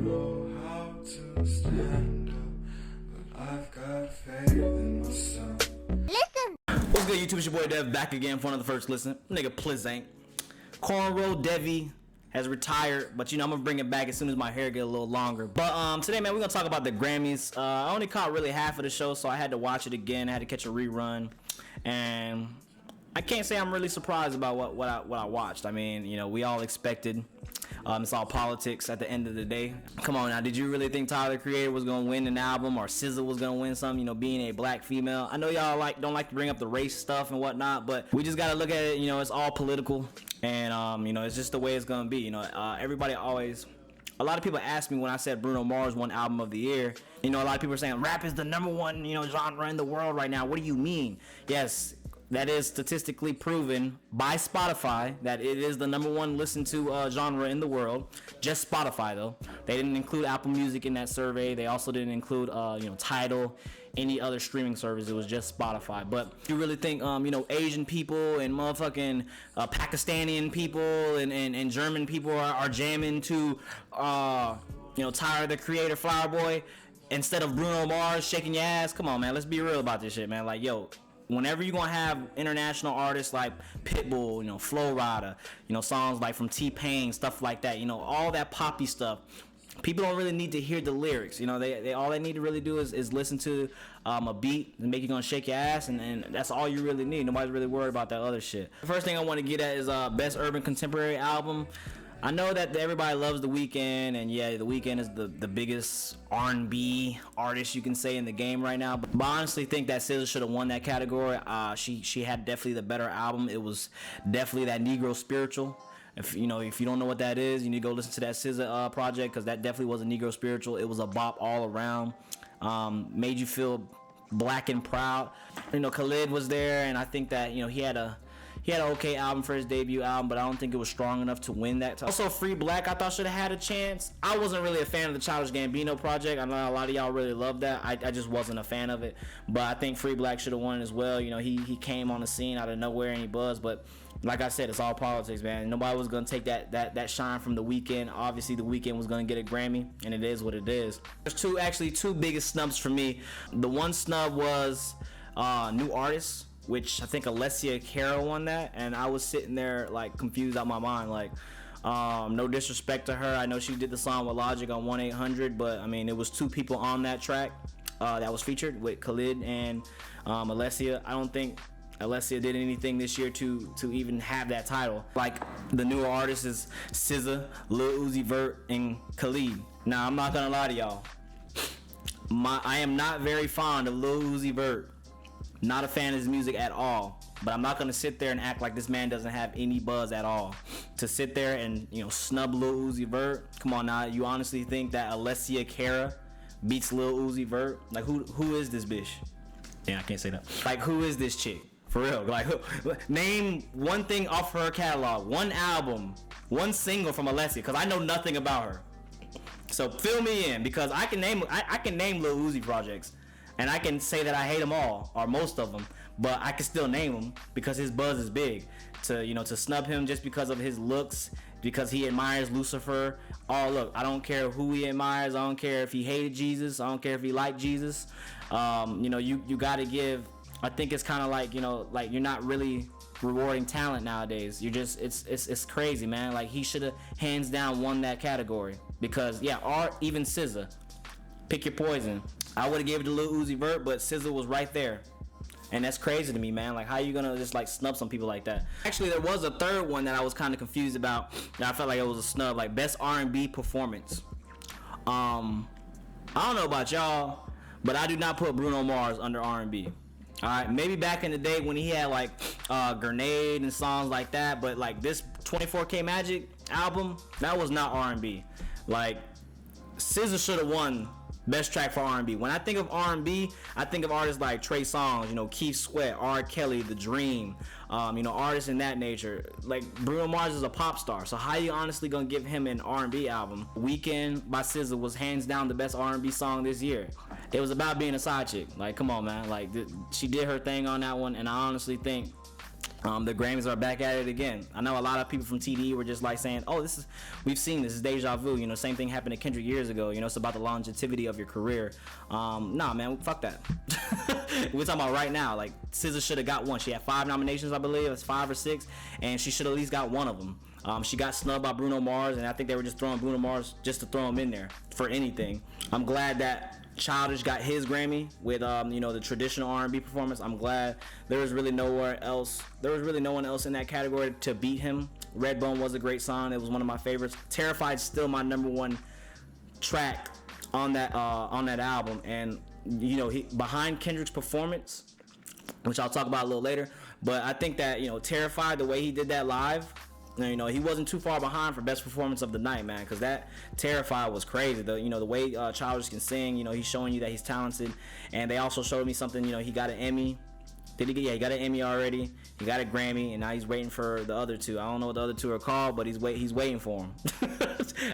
know how to stand up, but I've got faith in myself. What's good, YouTube? It's your boy Dev back again for another first listen. Nigga Pliz ain't. Cornrow Devi has retired, but you know I'm gonna bring it back as soon as my hair get a little longer. But today, man, we're gonna talk about the Grammys. I only caught really half of the show, so I had to watch it again. I had to catch a rerun, and I can't say I'm really surprised about what I watched. I mean, you know, we all expected. It's all politics at the end of the day. Come on now, did you really think Tyler the Creator was gonna win an album or SZA was gonna win something? You know, being a black female. I know y'all don't like to bring up the race stuff and whatnot, but we just gotta look at it. You know, it's all political, and you know, it's just the way it's gonna be. You know, everybody always. A lot of people ask me when I said Bruno Mars won album of the year. You know, a lot of people are saying rap is the #1, you know, genre in the world right now. What do you mean? Yes. That is statistically proven by Spotify that it is the #1 listened to genre in the world. Just Spotify though. They didn't include Apple Music in that survey. They also didn't include you know, Tidal, any other streaming service. It was just Spotify. But you really think you know, Asian people and motherfucking Pakistani people and German people are jamming to you know, Tyler the Creator, Flower Boy, instead of Bruno Mars shaking your ass? Come on, man. Let's be real about this shit, man. Like, yo. Whenever you're gonna have international artists like Pitbull, you know, Flo Rida, you know, songs like from T-Pain, stuff like that, you know, all that poppy stuff, people don't really need to hear the lyrics. You know, they all they need to really do is listen to a beat and make you gonna shake your ass, and that's all you really need. Nobody's really worried about that other shit. The first thing I want to get at is best urban contemporary album. I know that everybody loves The Weeknd, and yeah, The Weeknd is the biggest R&B artist you can say in the game right now. But I honestly think that SZA should have won that category. She had definitely the better album. It was definitely that Negro spiritual. If you don't know what that is, you need to go listen to that SZA project, because that definitely was a Negro spiritual. It was a bop all around. Made you feel black and proud. You know, Khalid was there, and I think that, you know, he had an okay album for his debut album, but I don't think it was strong enough to win that. Also, Free Black, I thought should have had a chance. I wasn't really a fan of the Childish Gambino project. I know a lot of y'all really love that. I just wasn't a fan of it. But I think Free Black should have won as well. You know, he came on the scene out of nowhere and he buzzed. But like I said, it's all politics, man. Nobody was gonna take that shine from The Weeknd. Obviously, The Weeknd was gonna get a Grammy, and it is what it is. There's two biggest snubs for me. The one snub was new artists, which I think Alessia Cara won that, and I was sitting there like confused out my mind. Like, no disrespect to her, I know she did the song with Logic on 1-800, but I mean, it was two people on that track that was featured with Khalid and Alessia. I don't think Alessia did anything this year to even have that title. Like, the newer artists is SZA, Lil Uzi Vert, and Khalid. Now, I'm not gonna lie to y'all, I am not very fond of Lil Uzi Vert. Not a fan of his music at all, but I'm not gonna sit there and act like this man doesn't have any buzz at all. To sit there and, you know, snub Lil Uzi Vert, come on now, you honestly think that Alessia Cara beats Lil Uzi Vert? Like, who is this bitch? Yeah, I can't say that. Like, who is this chick? For real, like, name one thing off her catalog, one album, one single from Alessia, because I know nothing about her. So fill me in, because I can name Lil Uzi projects. And I can say that I hate them all, or most of them, but I can still name them because his buzz is big. To snub him just because of his looks, because he admires Lucifer. Oh, look, I don't care who he admires. I don't care if he hated Jesus. I don't care if he liked Jesus. You know, you gotta give. I think it's kind of like, you know, like you're not really rewarding talent nowadays. You're just, it's crazy, man. Like, he should have hands down won that category, because yeah, or even SZA. Pick your poison. I would have gave it to Lil Uzi Vert, but SZA was right there. And that's crazy to me, man. Like, how you gonna just like snub some people like that? Actually, there was a third one that I was kind of confused about. I felt like it was a snub, like best R&B performance. I don't know about y'all, but I do not put Bruno Mars under R&B. Alright, maybe back in the day when he had like Grenade and songs like that, but like this 24K Magic album, that was not R&B. Like, SZA should have won best track for R&B. When I think of R&B, I think of artists like Trey Songz, you know, Keith Sweat, R. Kelly, The Dream, you know, artists in that nature. Like, Bruno Mars is a pop star, so how you honestly gonna give him an R&B album? Weekend by SZA was hands down the best R&B song this year. It was about being a side chick. Like, come on, man. Like, she did her thing on that one, and I honestly think The Grammys are back at it again. I know a lot of people from TDE were just like saying, "Oh, we've seen this is deja vu." You know, same thing happened to Kendrick years ago. You know, it's about the longevity of your career. Nah, man, fuck that. We're talking about right now. Like, SZA should have got one. She had 5 nominations, I believe. It's 5 or 6, and she should at least got one of them. She got snubbed by Bruno Mars, and I think they were just throwing Bruno Mars just to throw him in there for anything. I'm glad that Childish got his Grammy with the traditional R&B performance. I'm glad there was really no one else in that category to beat him. Redbone was a great song. It was one of my favorites. Terrified's still my number one track on that album, and behind Kendrick's performance, which I'll talk about a little later, but I think that Terrified, the way he did that live, he wasn't too far behind for best performance of the night, man, because that Terrified was crazy. The way Childish can sing, he's showing you that he's talented. And they also showed me something, he got an Emmy. Did he get? Yeah, he got an Emmy already. He got a Grammy, and now he's waiting for the other two. I don't know what the other two are called, but he's waiting for them.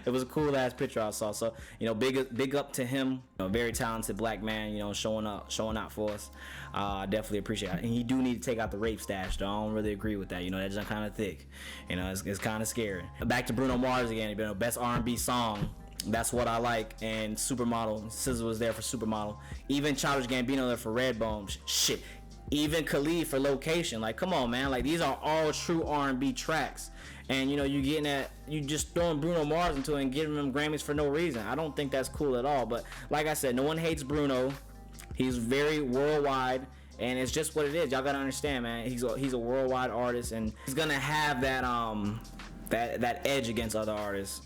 It was a cool ass picture I saw. So big up to him. Very talented black man. Showing out for us. Definitely appreciate it. And he do need to take out the rape stash, though. I don't really agree with that. That's just kind of thick. It's kind of scary. Back to Bruno Mars again. Best R&B song. That's What I Like, and Supermodel. SZA was there for Supermodel. Even Childish Gambino there for Redbone. Shit. Even Khalid for Location. Like, come on, man. Like, these are all true R&B tracks. And, you just throwing Bruno Mars into it and giving him Grammys for no reason. I don't think that's cool at all. But, like I said, no one hates Bruno. He's very worldwide. And it's just what it is. Y'all gotta understand, man. He's a worldwide artist. And he's gonna have that edge against other artists,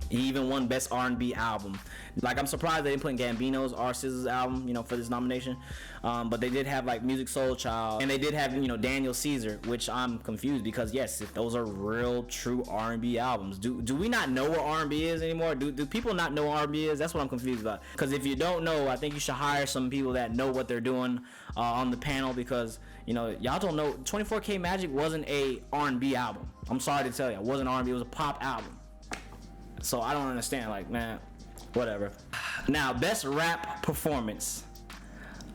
He even won Best R&B Album. Like, I'm surprised they didn't put Gambino's or SZA's album, for this nomination. But they did have, like, Music Soul Child. And they did have, Daniel Caesar, which I'm confused because, yes, those are real, true R&B albums. Do we not know what R&B is anymore? Do people not know what R&B is? That's what I'm confused about. Because if you don't know, I think you should hire some people that know what they're doing on the panel because, y'all don't know. 24K Magic wasn't a R&B album. I'm sorry to tell you. It wasn't R&B. It was a pop album. So I don't understand, like, man, whatever. Now, best rap performance.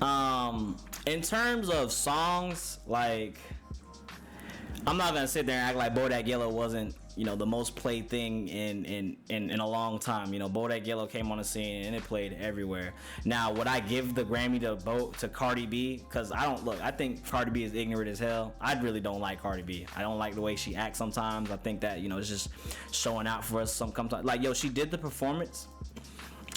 In terms of songs, like, I'm not gonna sit there and act like Bodak Yellow wasn't, the most played thing in a long time. Bodak Yellow came on the scene and it played everywhere. Now, would I give the Grammy to Cardi B? Because I think Cardi B is ignorant as hell. I really don't like Cardi B. I don't like the way she acts sometimes. I think that, it's just showing out for us sometimes. Like, she did the performance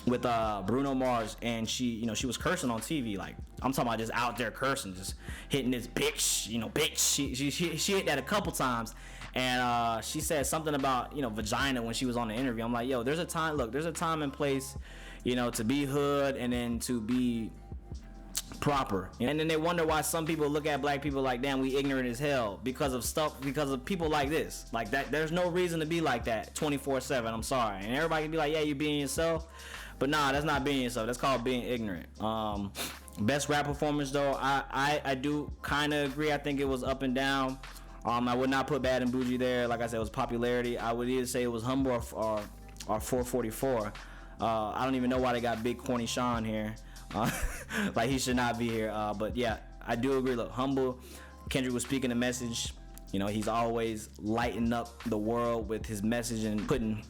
with Bruno Mars, and she was cursing on TV. Like, I'm talking about just out there cursing, just hitting this bitch, bitch. She hit that a couple times. And she said something about, vagina when she was on the interview. I'm like, yo, there's a time and place, to be hood and then to be proper. And then they wonder why some people look at black people like, damn, we ignorant as hell because of people like this. Like that, there's no reason to be like that 24/7. I'm sorry. And everybody can be like, yeah, you being yourself. But nah, that's not being yourself. That's called being ignorant. Best rap performance, though, I do kind of agree. I think it was up and down. I would not put Bad and Bougie there. Like I said, it was popularity. I would either say it was Humble or 444. I don't even know why they got Big Corny Sean here. Like, he should not be here. But yeah, I do agree. Look, Humble, Kendrick was speaking a message. He's always lighting up the world with his message and putting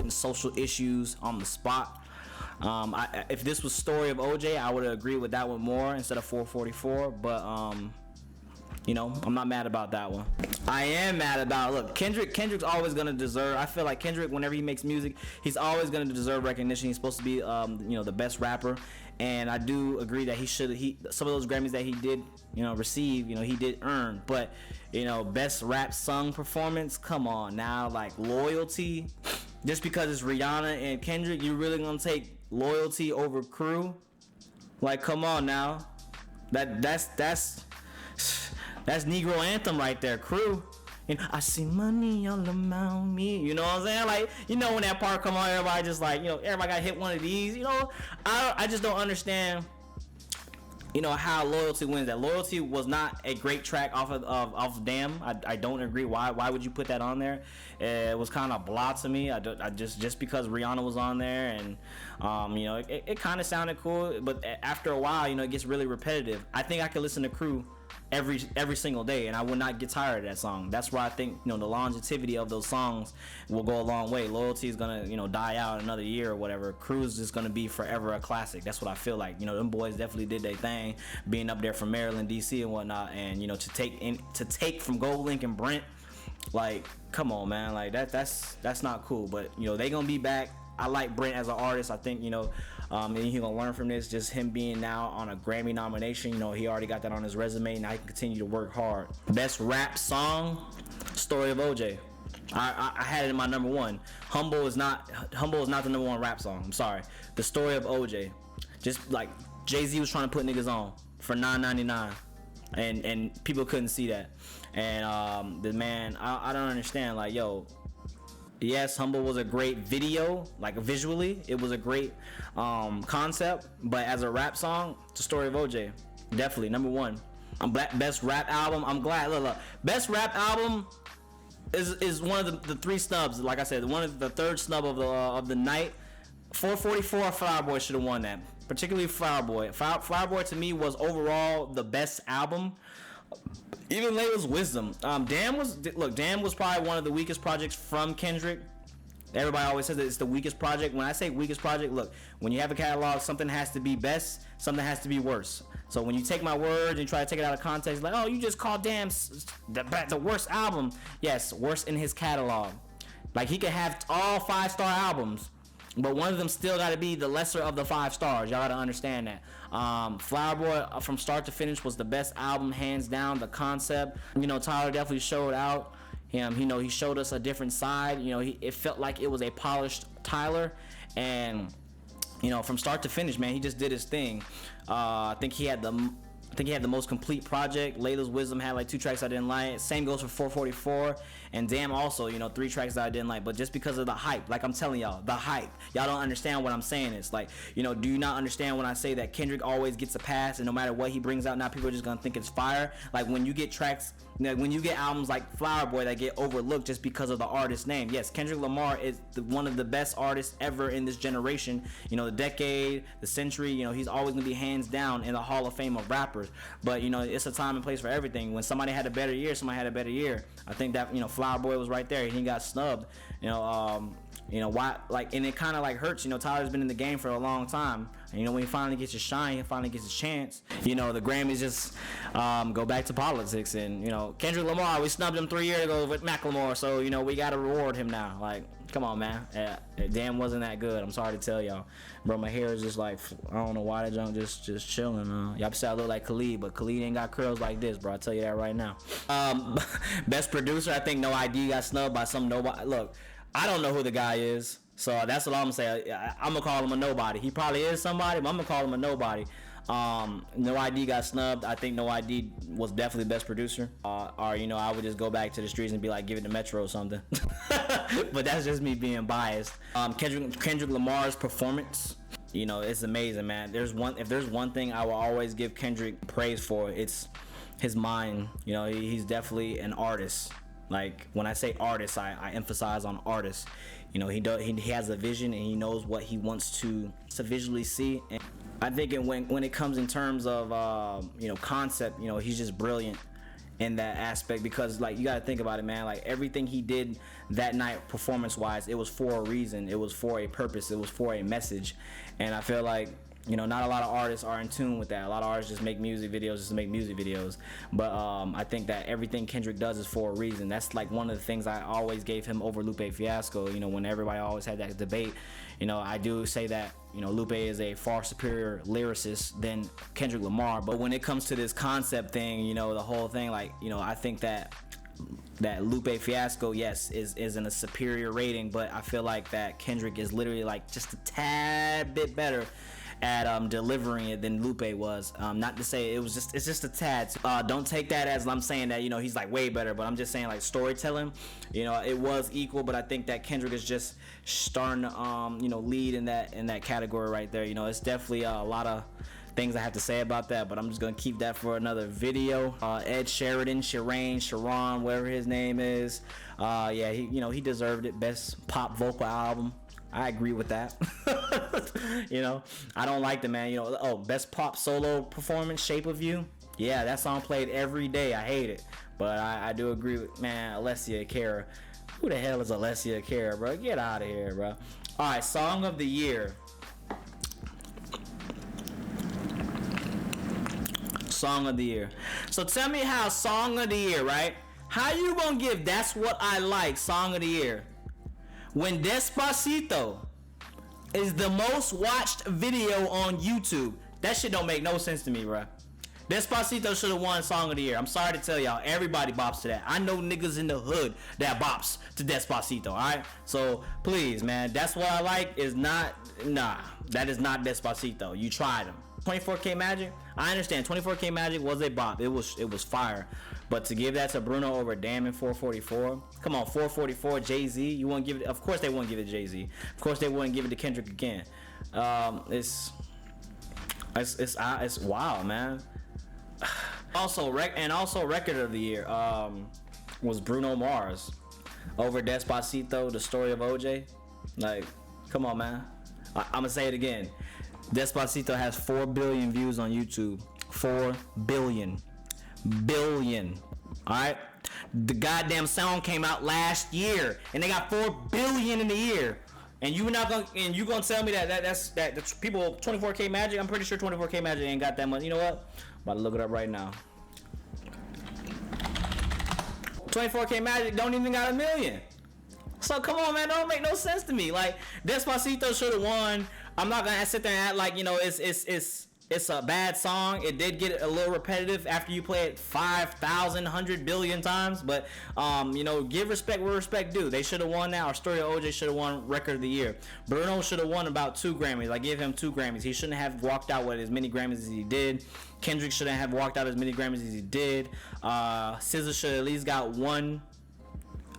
social issues on the spot. If this was Story of OJ, I would agree with that one more instead of 444. But I'm not mad about that one. I am mad about, look, Kendrick's always gonna deserve, I feel like Kendrick, whenever he makes music, he's always gonna deserve recognition. He's supposed to be the best rapper, and I do agree that some of those Grammys that he did receive, he did earn. But best rap song performance, come on now. Like, Loyalty, just because it's Rihanna and Kendrick, you really gonna take Loyalty over Crew? Like, come on now. That's Negro anthem right there, Crew. I see money all around me. You know what I'm saying? Like, when that part come on, everybody just like, everybody got hit one of these. I just don't understand, how Loyalty wins that. Loyalty was not a great track off of Damn. I don't agree. Why would you put that on there? It was kind of blah to me. I just because Rihanna was on there, and it kind of sounded cool, but after a while, it gets really repetitive. I think I could listen to Crew every single day, and I would not get tired of that song. That's why I think, you know, the longevity of those songs will go a long way. Loyalty is gonna, you know, die out another year or whatever. Cruise is gonna be forever a classic. That's what I feel like. You know, them boys definitely did their thing, being up there from Maryland, DC, and whatnot. And you know, to take from Gold Link and Brent, like, come on, man, like that's not cool. But you know, they gonna be back. I like Brent as an artist. I think, you know, and he's gonna learn from this. Just him being now on a Grammy nomination, you know, he already got that on his resume. Now he can continue to work hard. Best rap song, Story of OJ. I had it in my number one. Humble is not the number one rap song. I'm sorry. The Story of OJ. Just like Jay-Z was trying to put niggas on for $9.99, and people couldn't see that. And the man, I don't understand. Like, yo. Yes, Humble was a great video, like visually, it was a great concept, but as a rap song, it's The Story of OJ, definitely number one. Best rap album, I'm glad. Look, best rap album is one of the three snubs. Like I said, one of the third snub of the night. 444 Flower Boy should have won that, particularly Flower Boy. Flower Boy to me was overall the best album. Even Layla's Wisdom. Damn was probably one of the weakest projects from Kendrick. Everybody always says that it's the weakest project. When I say weakest project, look, when you have a catalog, something has to be best, something has to be worse. So when you take my words and try to take it out of context, like, oh, you just called Damn the worst album. Yes, worst in his catalog. Like, he could have all 5-star albums, but one of them still got to be the lesser of the 5 stars. Y'all got to understand that. Flower Boy, from start to finish, was the best album, hands down. The concept, you know, Tyler definitely showed out. You know, he showed us a different side. You know, it felt like it was a polished Tyler, and you know, from start to finish, man, he just did his thing. I think he had the most complete project. Layla's Wisdom had like 2 tracks I didn't like. Same goes for 444. And Damn also, you know, 3 tracks that I didn't like. But just because of the hype, like I'm telling y'all, the hype. Y'all don't understand what I'm saying. It's like, you know, do you not understand when I say that Kendrick always gets a pass, and no matter what he brings out, now people are just gonna think it's fire? Like, when you get tracks, you know, when you get albums like Flower Boy that get overlooked just because of the artist's name. Yes, Kendrick Lamar is one of the best artists ever in this generation. You know, the decade, the century, you know, he's always gonna be hands down in the Hall of Fame of rappers. But, you know, it's a time and place for everything. When somebody had a better year, somebody had a better year. I think that, you know, Flower Boy was right there, and he got snubbed. You know, why? Like, and it kind of like hurts. You know, Tyler's been in the game for a long time. And, you know, when he finally gets his shine, he finally gets his chance. You know, the Grammys just go back to politics. And, you know, Kendrick Lamar, we snubbed him 3 years ago with Macklemore, so, you know, we got to reward him now. Like, come on, man. Damn wasn't that good. I'm sorry to tell y'all. Bro, my hair is just like, I don't know why that junk just chilling. Y'all say I look like Khalid, but Khalid ain't got curls like this, bro. I'll tell you that right now. Best producer, I think No ID got snubbed by some nobody. Look, I don't know who the guy is, so that's what I'm gonna say. I'm gonna call him a nobody. He probably is somebody, but I'm gonna call him a nobody. No ID got snubbed. I think No ID was definitely best producer. Or, you know, I would just go back to the streets and be like, give it to Metro or something. But that's just me being biased. Kendrick Lamar's performance, you know, it's amazing, man. If there's one thing I will always give Kendrick praise for, it's his mind. You know, he's definitely an artist. Like, when I say artist, I emphasize on artist. You know, he has a vision, and he knows what he wants to visually see. And I think when it comes in terms of you know, concept, you know, he's just brilliant in that aspect, because, like, you got to think about it, man. Like, everything he did that night, performance wise, it was for a reason, it was for a purpose, it was for a message. And I feel like, you know, not a lot of artists are in tune with that. A lot of artists just make music videos just to make music videos. But I think that everything Kendrick does is for a reason. That's like one of the things I always gave him over Lupe Fiasco. You know, when everybody always had that debate, you know, I do say that, you know, Lupe is a far superior lyricist than Kendrick Lamar. But when it comes to this concept thing, you know, the whole thing, like, you know, I think that Lupe Fiasco, yes, is in a superior rating, but I feel like that Kendrick is literally like just a tad bit better at delivering it than Lupe was. Not to say it's just a tad. Don't take that as I'm saying that, you know, he's like way better, but I'm just saying, like, storytelling, you know, it was equal, but I think that Kendrick is just starting to you know, lead in that category right there. You know, it's definitely a lot of things I have to say about that, but I'm just gonna keep that for another video. Ed Sharon, whatever his name is, yeah, he deserved it. Best pop vocal album, I agree with that. You know, I don't like the man. You know, best pop solo performance, Shape of You. Yeah, that song played every day. I hate it, but I do agree with, man, Alessia Cara. Who the hell is Alessia Cara, bro? Get out of here, bro. All right, song of the year. Song of the year. So tell me how song of the year, right? How you gonna give That's What I Like song of the year when Despacito is the most watched video on YouTube? That shit don't make no sense to me, bro. Despacito should have won song of the year. I'm sorry to tell y'all, everybody bops to that. I know niggas in the hood that bops to Despacito, alright? So please, man, That's What I Like is not, nah, that is not Despacito. You tried them. 24K Magic, I understand 24K Magic was a bop. It was fire. But to give that to Bruno over Damn and 444, come on, 444, Jay-Z, you won't give it, of course they won't give it to Jay-Z. Of course they wouldn't give it to Kendrick again. It's wild, man. Also record of the year was Bruno Mars over Despacito, The Story of OJ. Like, come on, man. I'm gonna say it again. Despacito has 4 billion views on YouTube. 4 billion. Alright? The goddamn song came out last year and they got 4 billion in the year. And you gonna tell me that's the people 24K Magic? I'm pretty sure 24K Magic ain't got that much. You know what? I'm about to look it up right now. 24K Magic don't even got 1 million. So come on, man, don't make no sense to me. Like, Despacito should have won. I'm not gonna sit there and act like, you know, it's a bad song. It did get a little repetitive after you play it 5,000, 100 billion times. But, you know, give respect where respect due. They should have won that. Our Story of OJ should have won Record of the Year. Bruno should have won about 2 Grammys. I give him 2 Grammys. He shouldn't have walked out with as many Grammys as he did. Kendrick shouldn't have walked out as many Grammys as he did. SZA should have at least got 1.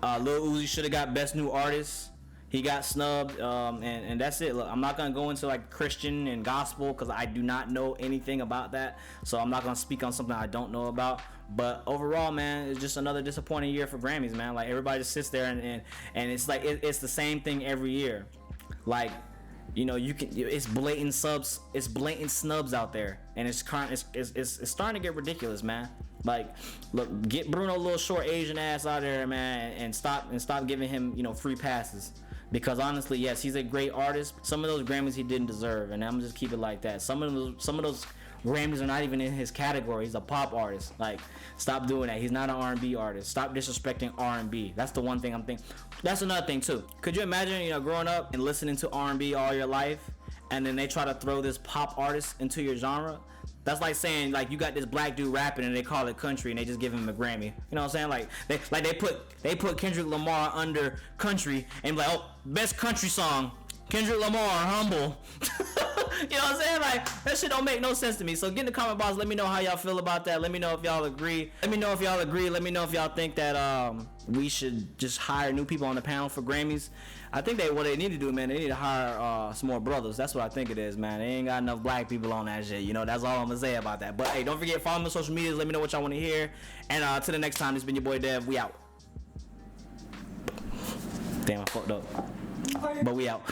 Lil Uzi should have got Best New Artist. He got snubbed, and that's it. Look, I'm not gonna go into like Christian and gospel because I do not know anything about that. So I'm not gonna speak on something I don't know about. But overall, man, it's just another disappointing year for Grammys, man. Like, everybody just sits there and it's like it's the same thing every year. Like, you know, it's blatant snubs out there, and it's starting to get ridiculous, man. Like, look, get Bruno little short Asian ass out there, man, and stop giving him, you know, free passes. Because honestly, yes, he's a great artist. Some of those Grammys he didn't deserve, and I'm gonna just keep it like that. Some of those Grammys are not even in his category. He's a pop artist. Like, stop doing that. He's not an R&B artist. Stop disrespecting R&B. That's the one thing I'm thinking. That's another thing too. Could you imagine, you know, growing up and listening to R&B all your life, and then they try to throw this pop artist into your genre? That's like saying, like, you got this black dude rapping and they call it country and they just give him a Grammy. You know what I'm saying? Like they put Kendrick Lamar under country and like, oh, best country song, Kendrick Lamar, Humble. You know what I'm saying? Like, that shit don't make no sense to me. So get in the comment box. Let me know how y'all feel about that. Let me know if y'all agree. Let me know if y'all think that we should just hire new people on the panel for Grammys. I think what they need to do, man, they need to hire some more brothers. That's what I think it is, man. They ain't got enough black people on that shit. You know, that's all I'm gonna say about that. But hey, don't forget, follow me on social media. Let me know what y'all want to hear. And till the next time, this has been your boy Dev. We out. Damn, I fucked up. But we out.